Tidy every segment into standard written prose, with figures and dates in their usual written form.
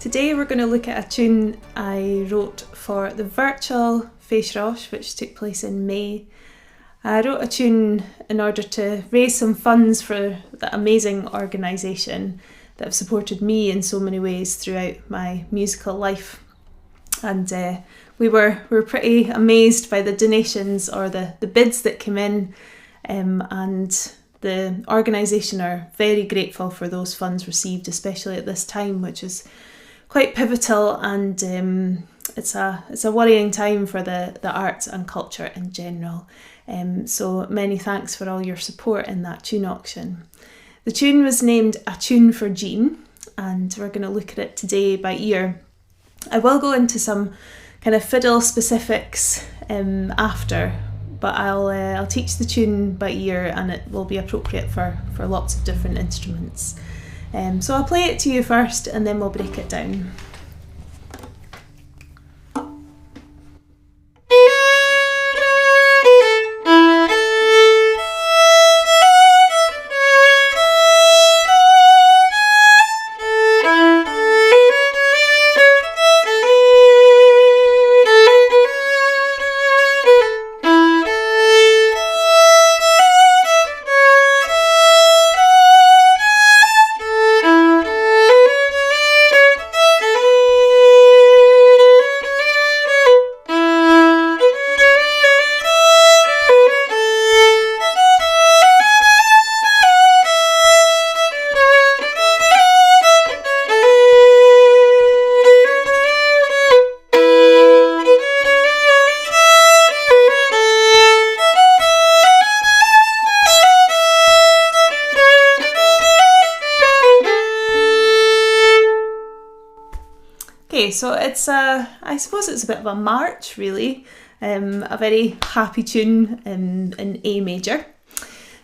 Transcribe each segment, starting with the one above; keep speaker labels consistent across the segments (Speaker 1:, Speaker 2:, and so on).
Speaker 1: Today we're going to look at a tune I wrote for the virtual Fèis Rois, which took place in May. I wrote a tune in order to raise some funds for that amazing organisation that have supported me in so many ways throughout my musical life. And we were pretty amazed by the donations or the bids that came in, and the organisation are very grateful for those funds received, especially at this time, which is quite pivotal, and it's a worrying time for the arts and culture in general. So many thanks for all your support in that tune auction. The tune was named A Tune for Jean, and we're going to look at it today by ear. I will go into some kind of fiddle specifics after, but I'll teach the tune by ear, and it will be appropriate for lots of different instruments. So I'll play it to you first and then we'll break it down. Okay, so it's I suppose it's a bit of a march, really, a very happy tune in A major.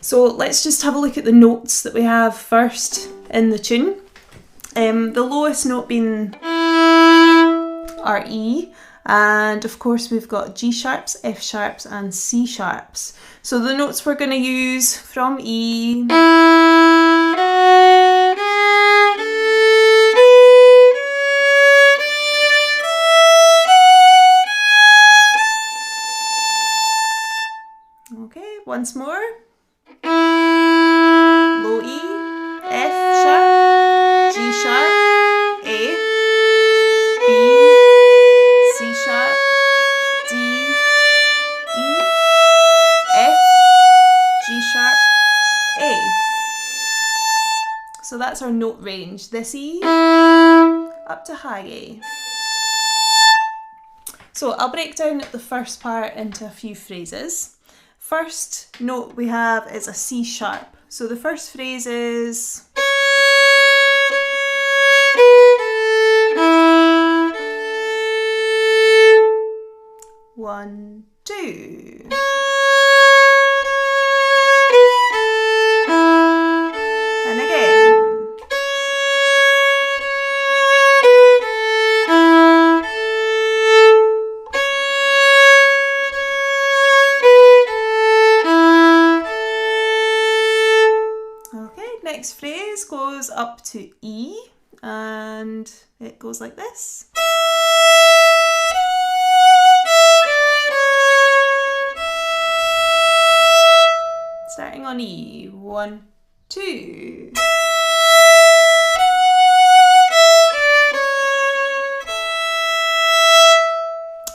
Speaker 1: So let's just have a look at the notes that we have first in the tune. The lowest note being our E, and of course we've got G sharps, F sharps and C sharps. So the notes we're going to use from E, once more, low E, F sharp, G sharp, A, B, C sharp, D, E, F, G sharp, A. So that's our note range, this E up to high A. So I'll break down the first part into a few phrases. First note we have is a C sharp. So the first phrase is one, two. And again. Next phrase goes up to E, and it goes like this. Starting on E, one, two.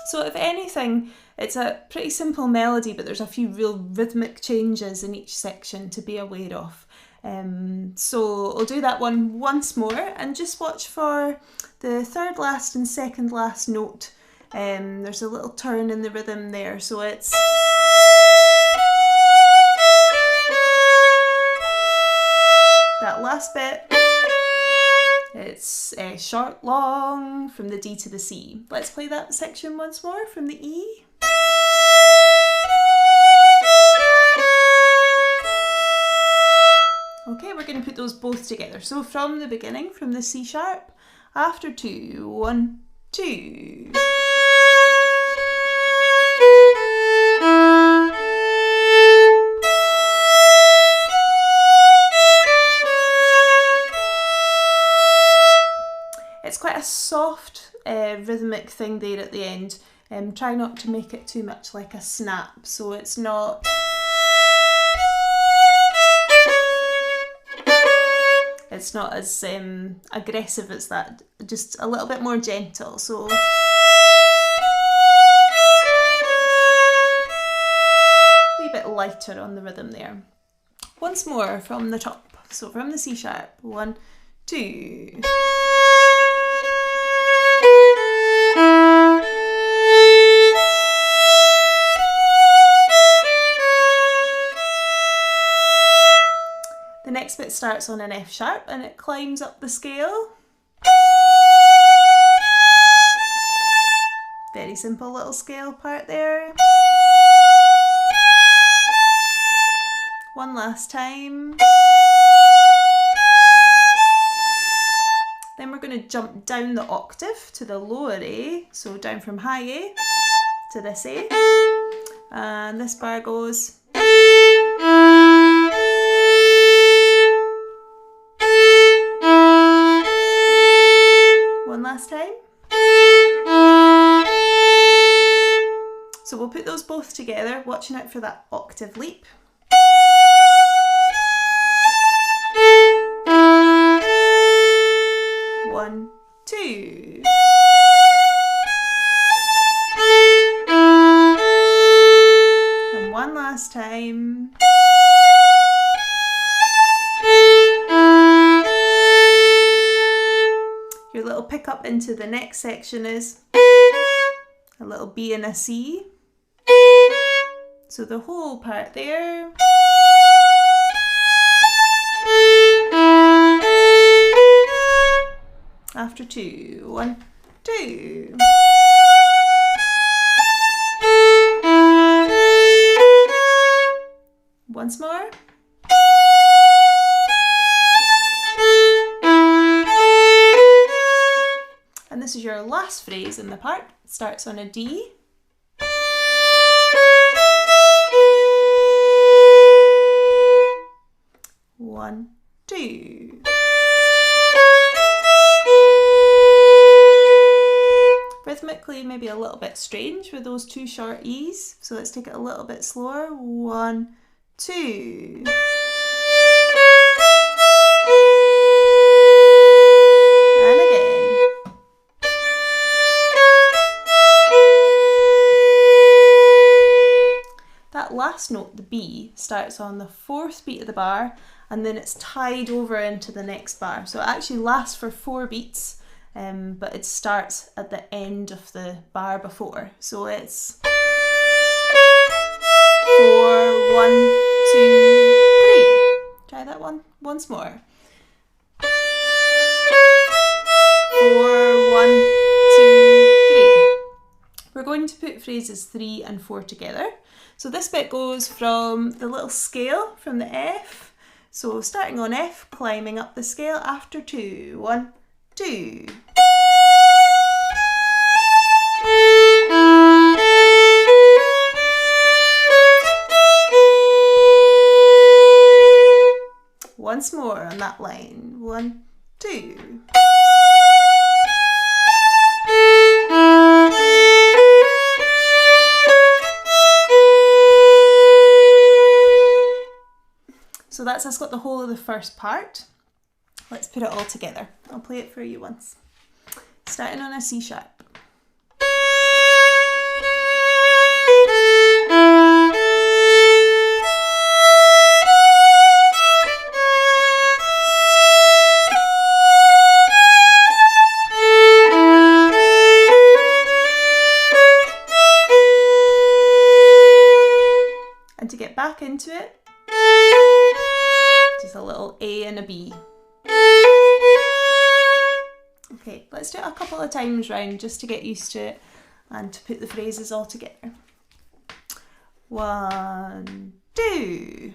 Speaker 1: So if anything, it's a pretty simple melody, but there's a few real rhythmic changes in each section to be aware of. So I'll do that one once more, and just watch for the third last and second last note. There's a little turn in the rhythm there, so it's that last bit. It's short, long from the D to the C. Let's play that section once more from the E. Okay, we're going to put those both together. So from the beginning, from the C sharp, after two, one, two. soft rhythmic thing there at the end. Try not to make it too much like a snap, so it's not as aggressive as that, just a little bit more gentle. So a wee bit lighter on the rhythm there. Once more from the top, so from the C sharp, 1, 2. The next bit starts on an F sharp and it climbs up the scale. Very simple little scale part there. One last time. Then we're going to jump down the octave to the lower A, so down from high A to this A. And this bar goes. One last time. So we'll put those both together, watching out for that octave leap. One, two. And one last time. Your little pickup into the next section is a little B and a C. So the whole part there. After 2, 1, 2. Once more. And this is your last phrase in the part. It starts on a D. One, two. Rhythmically, maybe a little bit strange with those two short E's. So let's take it a little bit slower. 1, 2. And again. That last note, the B, starts on the 4th beat of the bar, and then it's tied over into the next bar. So it actually lasts for 4 beats, but it starts at the end of the bar before. So it's 4, 1, 2, 3. Try that one once more. 4, 1, 2, 3. We're going to put phrases 3 and 4 together. So this bit goes from the little scale from the F. So starting on F, climbing up the scale after 2. 1, 2. Once more on that line. 1, 2. So that's us got the whole of the first part. Let's put it all together. I'll play it for you once. Starting on a C sharp. And to get back into it, just a little A and a B. Okay, let's do it a couple of times round just to get used to it and to put the phrases all together. 1, 2.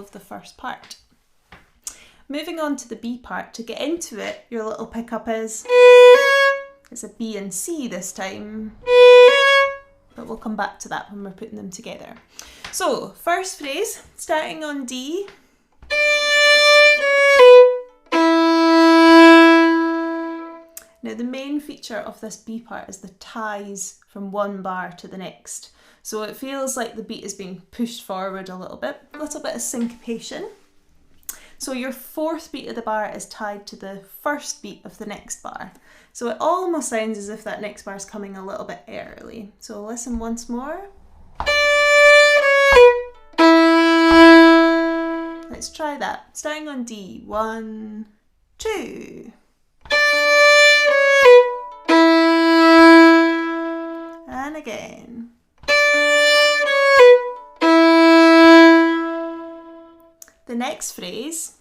Speaker 1: of the first part. Moving on to the B part, to get into it, your little pickup is, it's a B and C this time, but we'll come back to that when we're putting them together. So, first phrase, starting on D. Now the main feature of this B part is the ties from one bar to the next. So it feels like the beat is being pushed forward a little bit of syncopation. So your fourth beat of the bar is tied to the first beat of the next bar. So it almost sounds as if that next bar is coming a little bit early. So listen once more. Let's try that. Starting on D. 1, 2. And again. The next phrase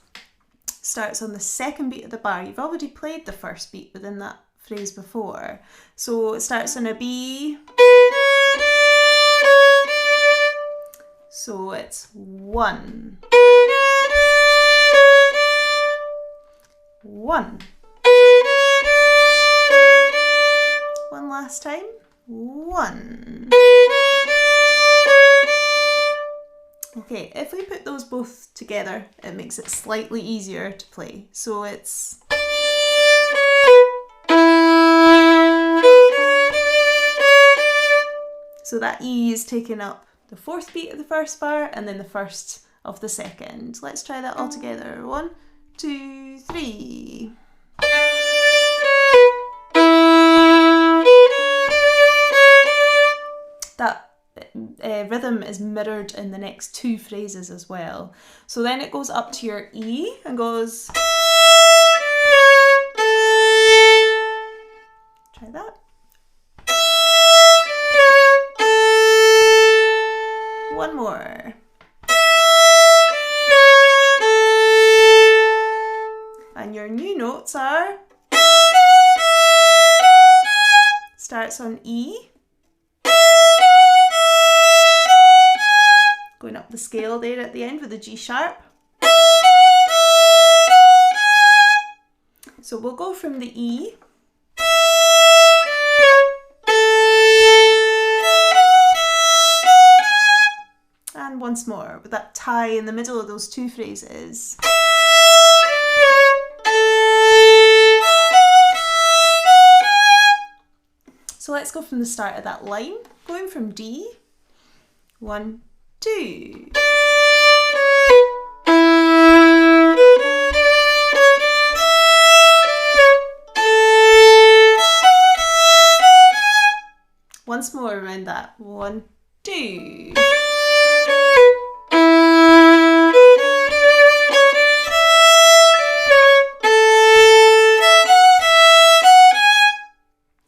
Speaker 1: starts on the second beat of the bar. You've already played the first beat within that phrase before. So it starts on a B. So it's 1. 1. One last time. 1. Okay, if we put those both together, it makes it slightly easier to play. So it's... So that E is taking up the fourth beat of the first bar and then the first of the second. Let's try that all together. 1, 2, 3. That rhythm is mirrored in the next two phrases as well. So then it goes up to your E and goes... Try that. One more. And your new notes are... Starts on E. Going up the scale there at the end with a G sharp. So we'll go from the E. And once more with that tie in the middle of those two phrases. So let's go from the start of that line, going from D. 1, 2. Once more around that. 1, 2.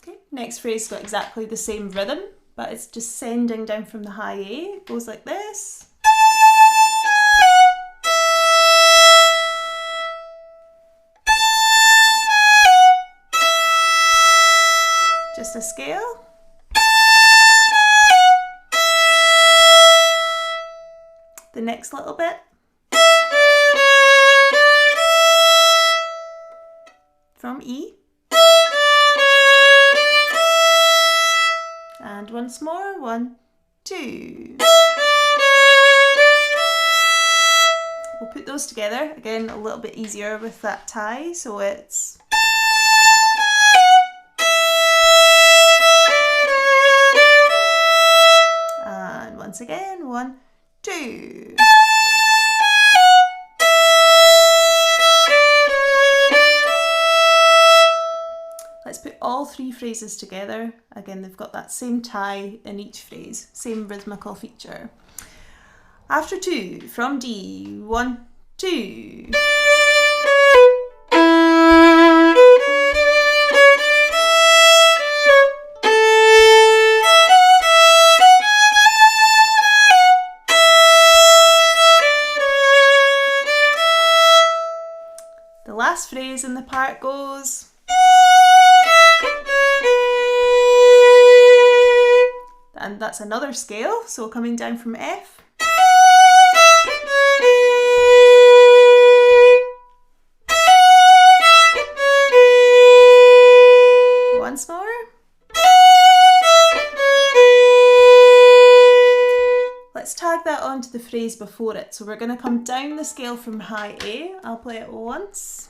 Speaker 1: Okay, next phrase got exactly the same rhythm, but it's descending down from the high A. It goes like this. Just a scale. The next little bit. From E. And once more. 1, 2. We'll put those together. Again, a little bit easier with that tie. So it's... And once again. 1, 2. Let's put all three phrases together. Again, they've got that same tie in each phrase, same rhythmical feature. After 2, from D, 1, 2. The last phrase in the part goes... And that's another scale, so coming down from F. to the phrase before it. So we're going to come down the scale from high A. I'll play it once.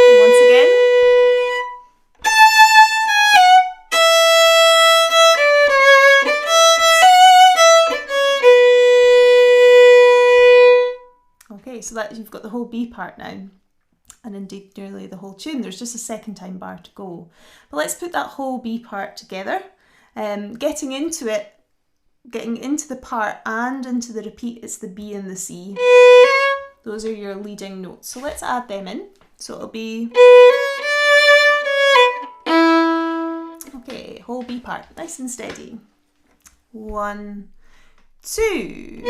Speaker 1: And once again. Okay, so that you've got the whole B part now. And indeed nearly the whole tune. There's just a second time bar to go. But let's put that whole B part together. Getting into it, getting into the part and into the repeat, it's the B and the C. Those are your leading notes. So let's add them in. So it'll be... Okay, whole B part, nice and steady. 1, 2...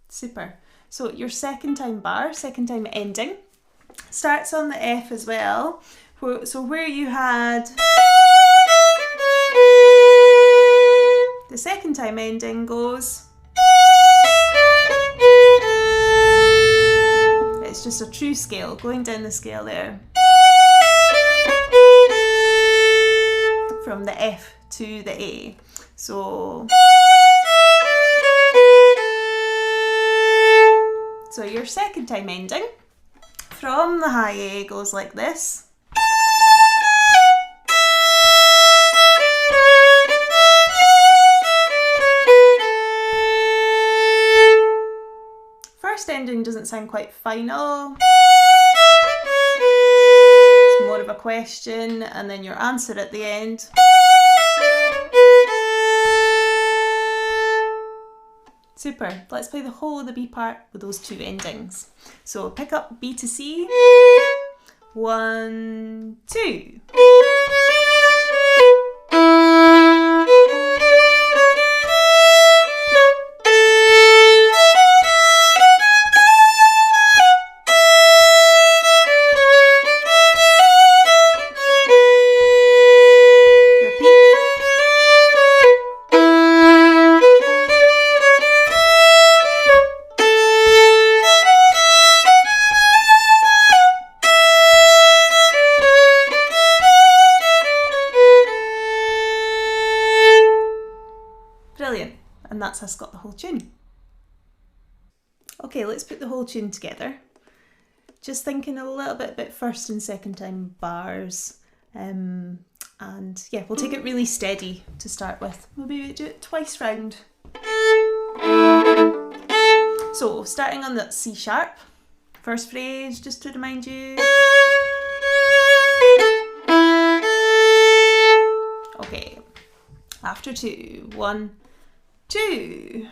Speaker 1: Super. So your second time bar, second time ending, starts on the F as well. So where you had the second time ending goes, it's just a true scale, going down the scale there. From the F to the A. So your second time ending from the high A goes like this. First ending doesn't sound quite final. It's more of a question, and then your answer at the end. Super. Let's play the whole of the B part with those two endings. So pick up B to C. 1, 2. And that's us got the whole tune. Okay, let's put the whole tune together. Just thinking a little bit about first and second time bars. And yeah, we'll take it really steady to start with. Maybe do it twice round. So starting on that C sharp, first phrase, just to remind you. Okay, after 2, 1, 2.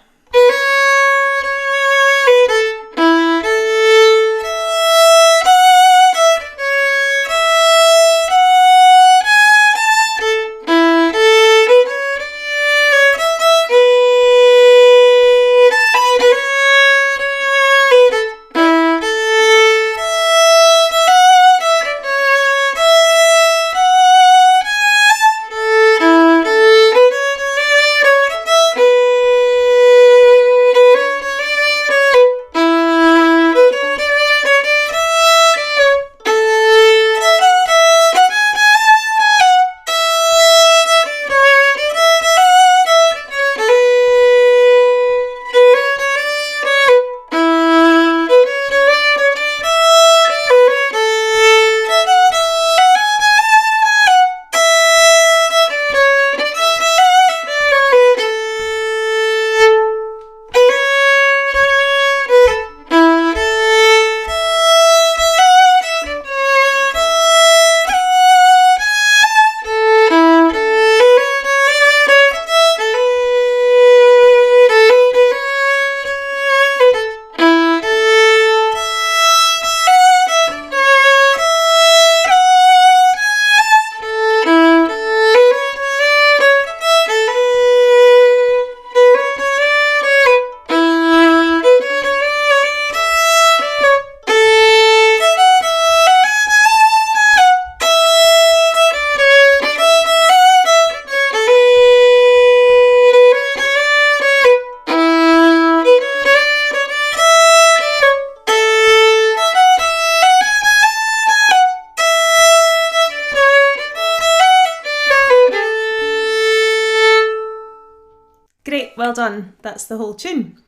Speaker 1: Great, well done. That's the whole tune.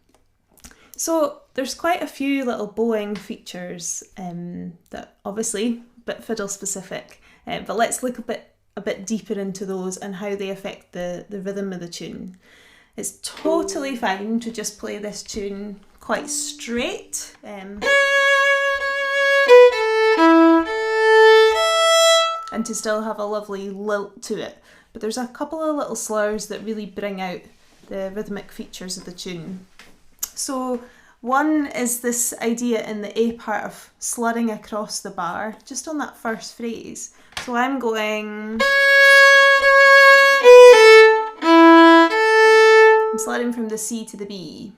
Speaker 1: So there's quite a few little bowing features that obviously a bit fiddle specific, but let's look a bit deeper into those and how they affect the rhythm of the tune. It's totally fine to just play this tune quite straight. And to still have a lovely lilt to it. But there's a couple of little slurs that really bring out the rhythmic features of the tune. So one is this idea in the A part of slurring across the bar, just on that first phrase. So I'm going... I'm slurring from the C to the B.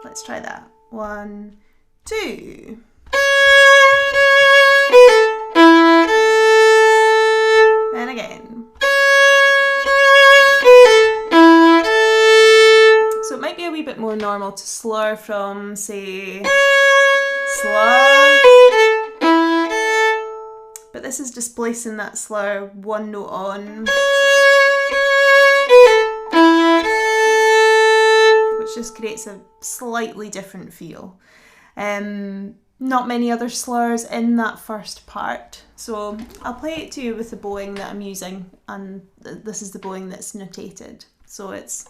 Speaker 1: Let's try that. 1, 2. And again. So it might be a wee bit more normal to slur from, say, slur. But this is displacing that slur one note on, which just creates a slightly different feel. Not many other slurs in that first part, so I'll play it to you with the bowing that I'm using, and this is the bowing that's notated. So it's...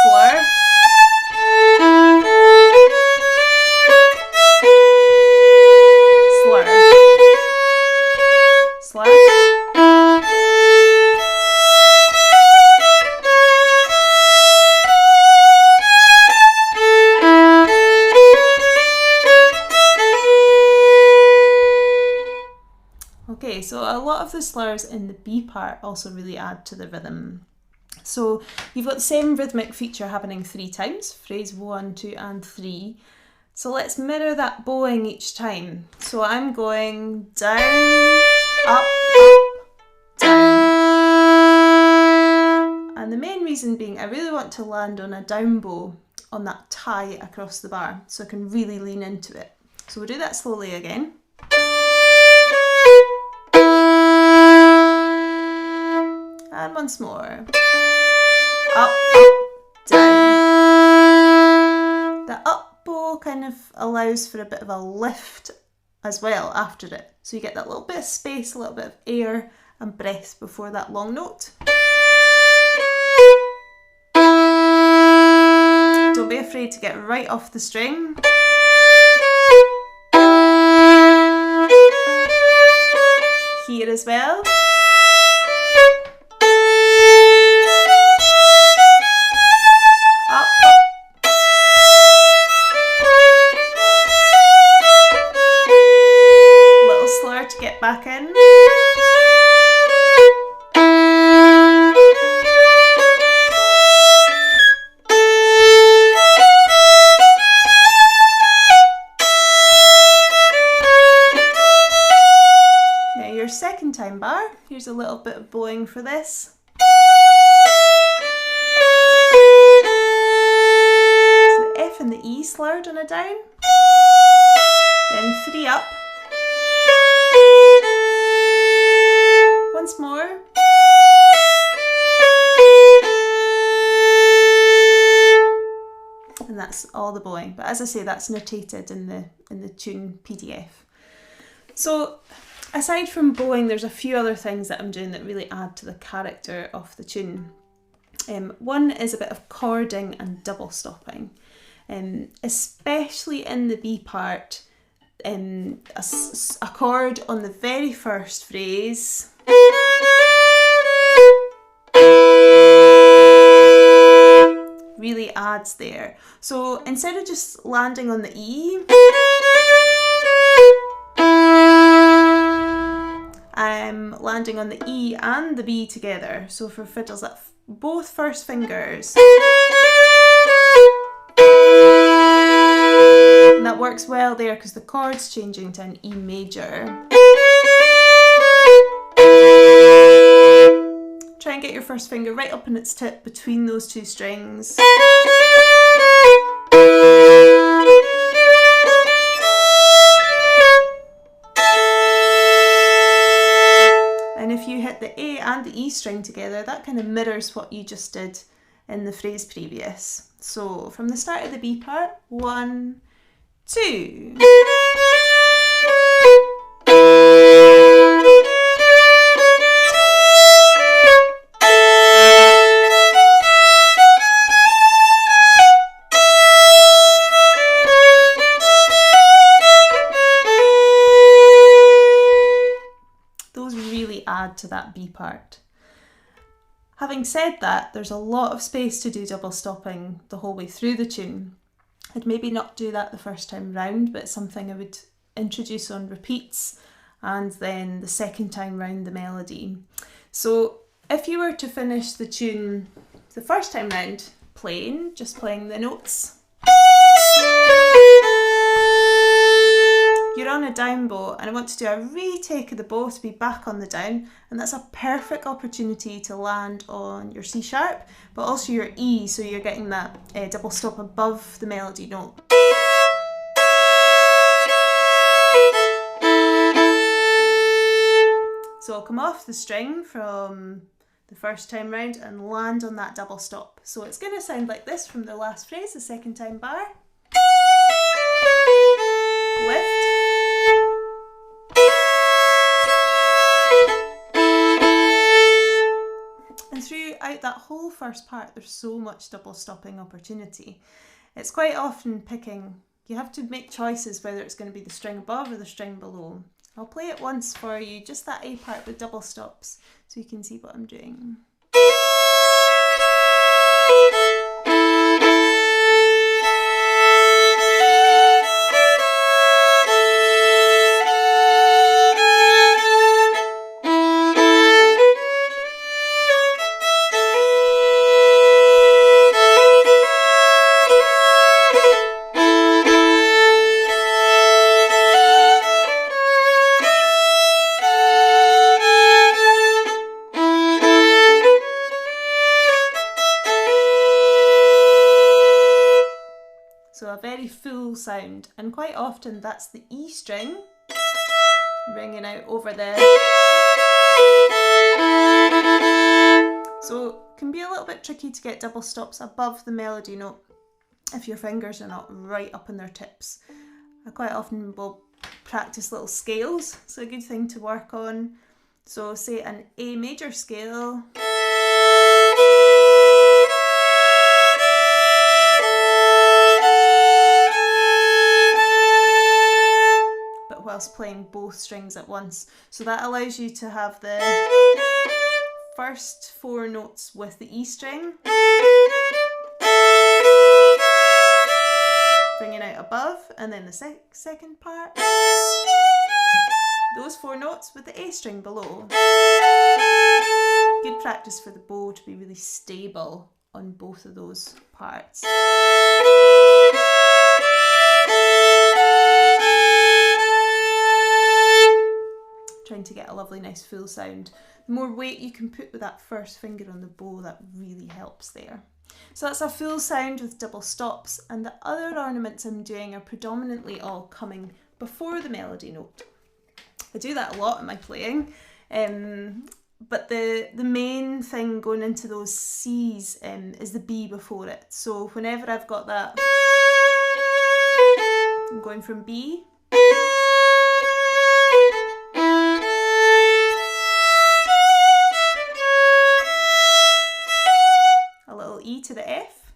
Speaker 1: slur. Slur. Slur. Okay, so a lot of the slurs in the B part also really add to the rhythm. So you've got the same rhythmic feature happening 3 times, phrase 1, 2 and 3. So let's mirror that bowing each time. So I'm going down, up, down. And the main reason being I really want to land on a down bow on that tie across the bar, so I can really lean into it. So we'll do that slowly again. And once more. Up, down. The up bow kind of allows for a bit of a lift as well after it. So you get that little bit of space, a little bit of air and breath before that long note. Don't be afraid to get right off the string. Here as well. Back in. Now your second time bar, here's a little bit of bowing for this. So the F and the E slurred on a down, then 3 up. Once more. And that's all the bowing. But as I say, that's notated in the tune PDF. So aside from bowing, there's a few other things that I'm doing that really add to the character of the tune. One is a bit of chording and double stopping. Especially in the B part, a chord on the very first phrase really adds there. So instead of just landing on the E, I'm landing on the E and the B together. So for fiddles, that both first fingers. And that works well there because the chord's changing to an E major. Try and get your first finger right up in its tip between those two strings. and the E string together, that kind of mirrors what you just did in the phrase previous. So from the start of the B part, 1, 2. Those really add to that B part. Having said that, there's a lot of space to do double stopping the whole way through the tune. I'd maybe not do that the first time round, but it's something I would introduce on repeats and then the second time round the melody. So if you were to finish the tune the first time round plain, just playing the notes, you're on a down bow and I want to do a retake of the bow to be back on the down, and that's a perfect opportunity to land on your C sharp but also your E, so you're getting that double stop above the melody note. So I'll come off the string from the first time round and land on that double stop. So it's going to sound like this from the last phrase, the second time bar. Lift. And throughout that whole first part, there's so much double stopping opportunity. It's quite often picking, you have to make choices whether it's going to be the string above or the string below. I'll play it once for you, just that A part with double stops, so you can see what I'm doing. So a very full sound, and quite often that's the E string ringing out over the... So it can be a little bit tricky to get double stops above the melody note if your fingers are not right up in their tips. I quite often will practice little scales, so a good thing to work on. So say an A major scale, whilst playing both strings at once. So that allows you to have the first 4 notes with the E string bringing out above, and then the second part, those 4 notes with the A string below. Good practice for the bow to be really stable on both of those parts. Trying to get a lovely nice full sound. The more weight you can put with that first finger on the bow, that really helps there. So that's a full sound with double stops, and the other ornaments I'm doing are predominantly all coming before the melody note. I do that a lot in my playing, but the main thing going into those C's is the B before it. So whenever I've got that, I'm going from B, E to the F,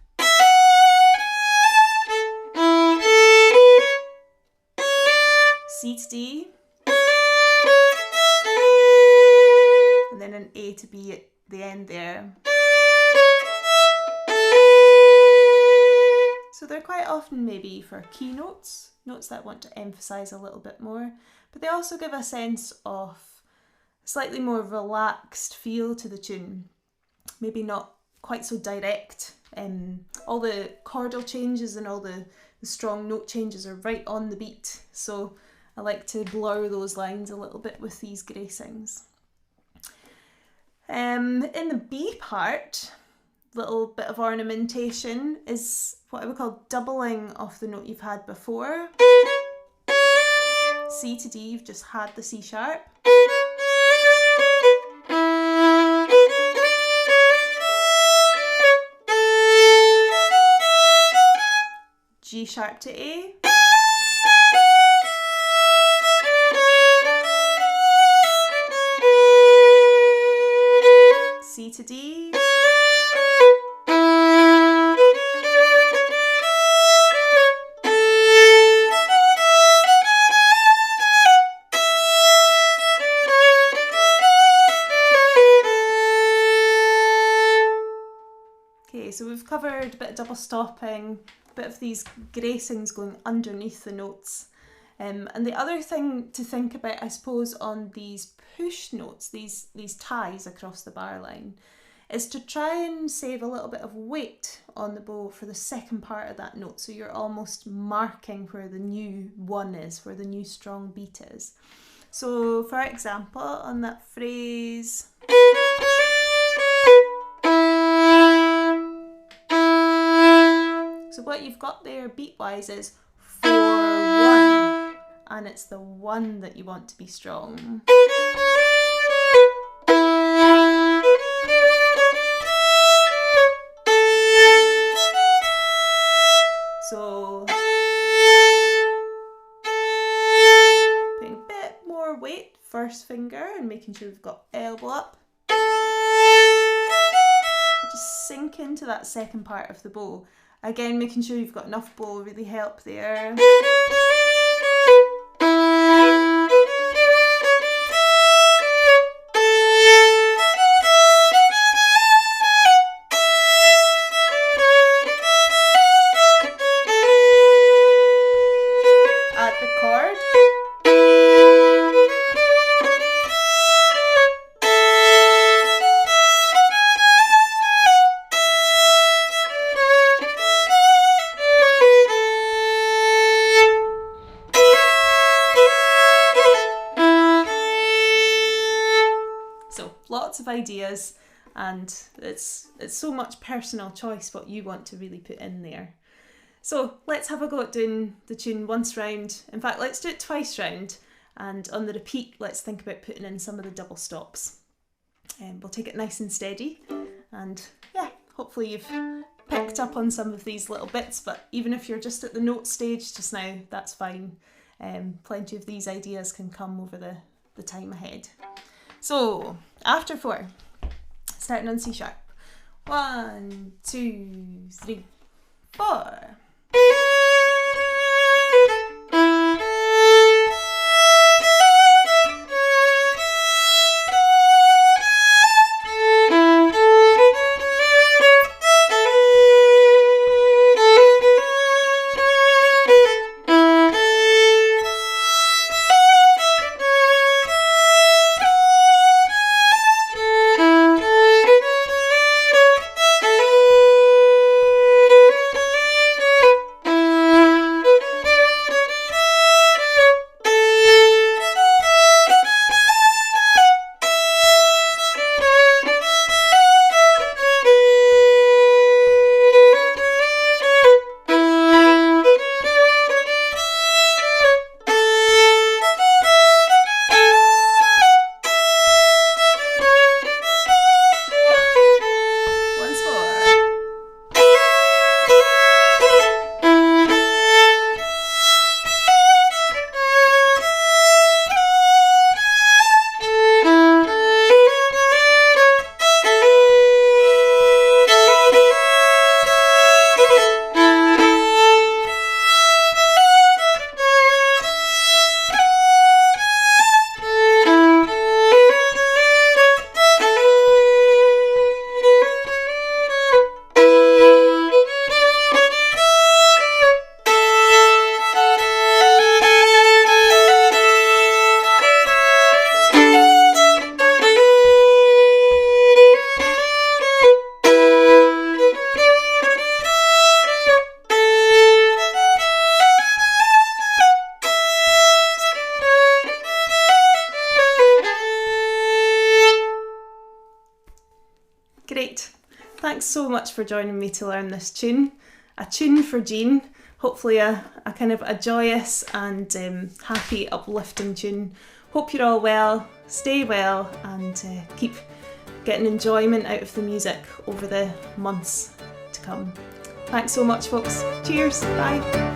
Speaker 1: C to D, and then an A to B at the end there. So they're quite often maybe for key notes, notes that I want to emphasise a little bit more, but they also give a sense of a slightly more relaxed feel to the tune, maybe not quite so direct. All the chordal changes and all the strong note changes are right on the beat, so I like to blur those lines a little bit with these gracings. In the B part, little bit of ornamentation is what I would call doubling of the note you've had before. C to D, you've just had the C sharp. G sharp to A, C to D, so we've covered a bit of double stopping, a bit of these gracings going underneath the notes. And the other thing to think about, I suppose, on these push notes, these ties across the bar line, is to try and save a little bit of weight on the bow for the second part of that note. So you're almost marking where the new one is, where the new strong beat is. So for example, on that phrase, so what you've got there beat-wise is 4-1, and it's the 1 that you want to be strong. So putting a bit more weight, first finger, and making sure we've got elbow up. Just sink into that second part of the bow. Again, making sure you've got enough bow really help there. At the chord. Lots of ideas, and it's so much personal choice what you want to really put in there. So let's have a go at doing the tune once round. In fact, let's do it twice round, and on the repeat let's think about putting in some of the double stops. We'll take it nice and steady, and yeah, hopefully you've picked up on some of these little bits, but even if you're just at the note stage just now, that's fine. Plenty of these ideas can come over the time ahead. So, after 4, starting on C sharp. 1, 2, 3, 4. Great. Thanks so much for joining me to learn this tune. A tune for Jean. Hopefully a kind of a joyous and happy, uplifting tune. Hope you're all well, stay well, and keep getting enjoyment out of the music over the months to come. Thanks so much, folks. Cheers. Bye.